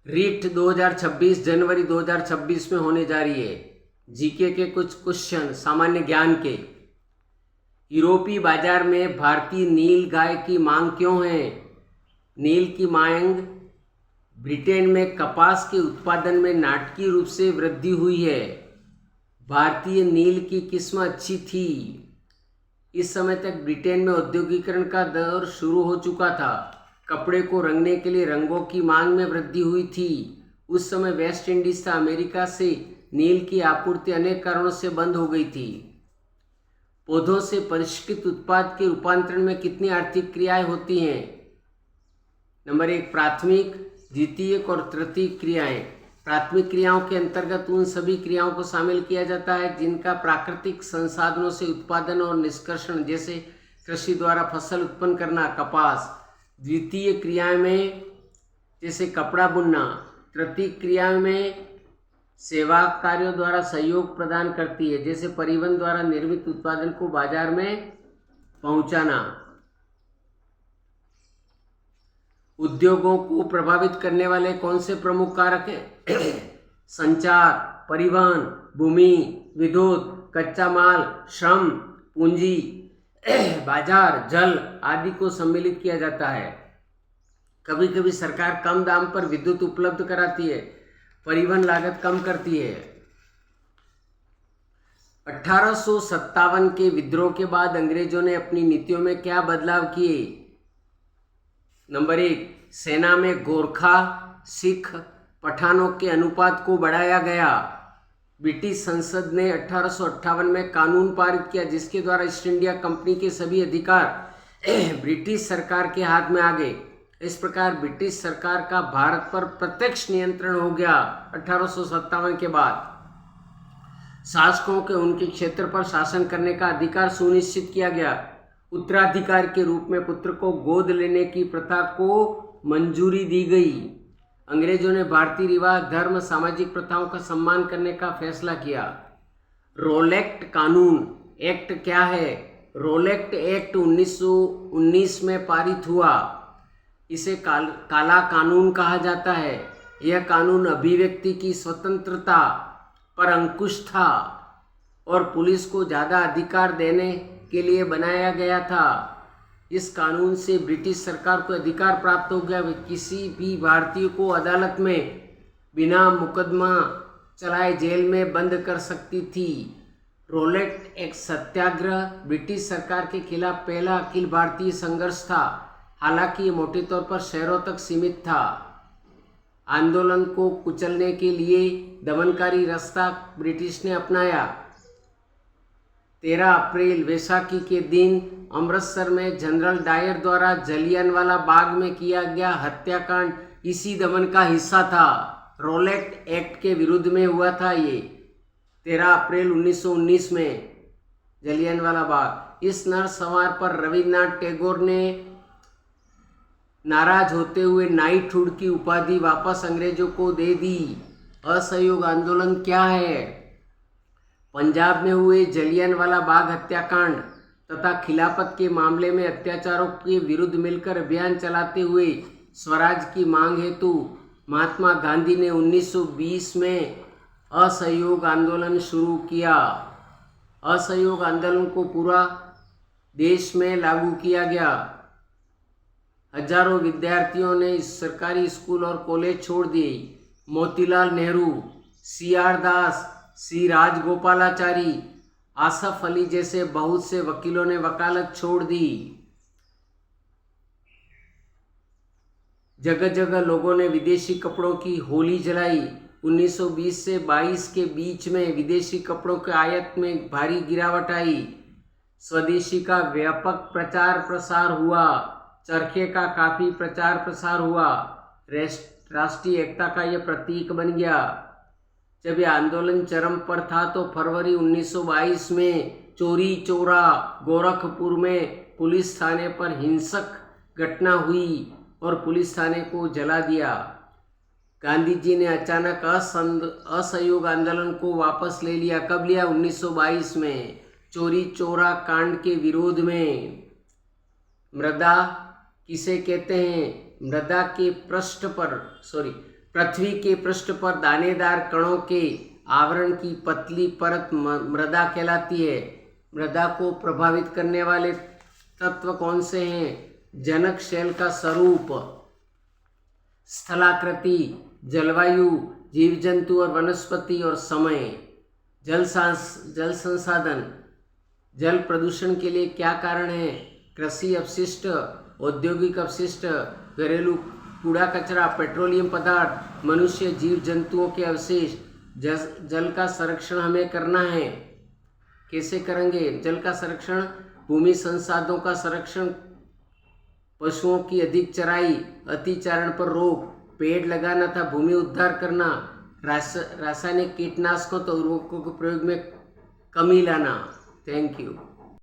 रीट 2026 जनवरी 2026 में होने जा रही है। जीके के कुछ क्वेश्चन सामान्य ज्ञान के। यूरोपीय बाजार में भारतीय नील गाय की मांग क्यों है? नील की मांग ब्रिटेन में कपास के उत्पादन में नाटकीय रूप से वृद्धि हुई है। भारतीय नील की किस्म अच्छी थी। इस समय तक ब्रिटेन में औद्योगिकरण का दौर शुरू हो चुका था। कपड़े को रंगने के लिए रंगों की मांग में वृद्धि हुई थी। उस समय वेस्ट इंडीज था अमेरिका से नील की आपूर्ति अनेक कारणों से बंद हो गई थी। पौधों से परिष्कृत उत्पाद के रूपांतरण में कितनी आर्थिक क्रियाएं होती हैं? नंबर 1 प्राथमिक, द्वितीयक और तृतीयक क्रियाएं। प्राथमिक क्रियाओं के अंतर्गत उन सभी क्रियाओं को शामिल किया जाता है जिनका प्राकृतिक संसाधनों से उत्पादन और निष्कर्षण, जैसे कृषि द्वारा फसल उत्पन्न करना, कपास। द्वितीय क्रियाएं में जैसे कपड़ा बुनना। तृतीय क्रिया में सेवा कार्यों द्वारा सहयोग प्रदान करती है, जैसे परिवहन द्वारा निर्मित उत्पादन को बाजार में पहुंचाना। उद्योगों को प्रभावित करने वाले कौन से प्रमुख कारक हैं? संचार, परिवहन, भूमि, विद्युत, कच्चा माल, श्रम, पूंजी, बाजार, जल आदि को सम्मिलित किया जाता है। कभी कभी सरकार कम दाम पर विद्युत उपलब्ध कराती है, परिवहन लागत कम करती है। 1857 के विद्रोह के बाद अंग्रेजों ने अपनी नीतियों में क्या बदलाव किए? नंबर 1 सेना में गोरखा, सिख, पठानों के अनुपात को बढ़ाया गया। ब्रिटिश संसद ने 1858 में कानून पारित किया जिसके द्वारा ईस्ट इंडिया कंपनी के सभी अधिकार ब्रिटिश सरकार के हाथ में आ गए। इस प्रकार ब्रिटिश सरकार का भारत पर प्रत्यक्ष नियंत्रण हो गया। 1857 के बाद शासकों के उनके क्षेत्र पर शासन करने का अधिकार सुनिश्चित किया गया। उत्तराधिकार के रूप में पुत्र को गोद लेने की प्रथा को मंजूरी दी गई। अंग्रेजों ने भारतीय रिवाज, धर्म, सामाजिक प्रथाओं का सम्मान करने का फैसला किया। रोलेक्ट कानून एक्ट क्या है? रोलेक्ट एक्ट 1919 में पारित हुआ। इसे काला कानून कहा जाता है। यह कानून अभिव्यक्ति की स्वतंत्रता पर अंकुश था और पुलिस को ज़्यादा अधिकार देने के लिए बनाया गया था। इस कानून से ब्रिटिश सरकार को अधिकार प्राप्त हो गया। किसी भी भारतीय को अदालत में बिना मुकदमा चलाए जेल में बंद कर सकती थी। रोलेक्ट एक सत्याग्रह ब्रिटिश सरकार के खिलाफ पहला अखिल भारतीय संघर्ष था। हालांकि ये मोटे तौर पर शहरों तक सीमित था। आंदोलन को कुचलने के लिए दमनकारी रास्ता ब्रिटिश ने अपनाया। 13 अप्रैल वैसाखी के दिन अमृतसर में जनरल डायर द्वारा जलियांवाला बाग में किया गया हत्याकांड इसी दमन का हिस्सा था। रोलेक्ट एक्ट के विरुद्ध में हुआ था ये 13 अप्रैल 1919 में जलियांवाला बाग। इस नरसंहार पर रविन्द्रनाथ टैगोर ने नाराज होते हुए नाइटहुड की उपाधि वापस अंग्रेजों को दे दी। असहयोग आंदोलन क्या है? पंजाब में हुए जलियांवाला बाग हत्याकांड तथा खिलाफत के मामले में अत्याचारों के विरुद्ध मिलकर अभियान चलाते हुए स्वराज की मांग हेतु महात्मा गांधी ने 1920 में असहयोग आंदोलन शुरू किया। असहयोग आंदोलन को पूरा देश में लागू किया गया। हजारों विद्यार्थियों ने सरकारी स्कूल और कॉलेज छोड़ दिए। मोतीलाल नेहरू, CR दास, C राजगोपालाचारी, आसफ अली जैसे बहुत से वकीलों ने वकालत छोड़ दी। जगह जगह लोगों ने विदेशी कपड़ों की होली जलाई। 1920 से 22 के बीच में विदेशी कपड़ों के आयात में भारी गिरावट आई। स्वदेशी का व्यापक प्रचार प्रसार हुआ। चरखे का काफी प्रचार प्रसार हुआ। राष्ट्रीय एकता का यह प्रतीक बन गया। जब यह आंदोलन चरम पर था तो फरवरी 1922 में चोरी चौरा गोरखपुर में पुलिस थाने पर हिंसक घटना हुई और पुलिस थाने को जला दिया। गांधी जी ने अचानक असहयोग आंदोलन को वापस ले लिया। कब लिया? 1922 में चोरी चौरा कांड के विरोध में। मृदा किसे कहते हैं? मृदा के पृथ्वी के पृष्ठ पर दानेदार कणों के आवरण की पतली परत मृदा कहलाती है। मृदा को प्रभावित करने वाले तत्व कौन से हैं? जनक शैल का स्वरूप, स्थलाकृति, जलवायु, जीव जंतु और वनस्पति और समय। जल संसाधन, जल प्रदूषण के लिए क्या कारण है? कृषि अपशिष्ट, औद्योगिक अपशिष्ट, घरेलू कूड़ा कचरा, पेट्रोलियम पदार्थ, मनुष्य, जीव जंतुओं के अवशेष। जल का संरक्षण हमें करना है। कैसे करेंगे जल का संरक्षण? भूमि संसाधनों का संरक्षण, पशुओं की अधिक चराई, अतिचारण पर रोक, पेड़ लगाना था, भूमि उद्धार करना, रासायनिक कीटनाशकों तो उर्वरकों के प्रयोग में कमी लाना। Thank you.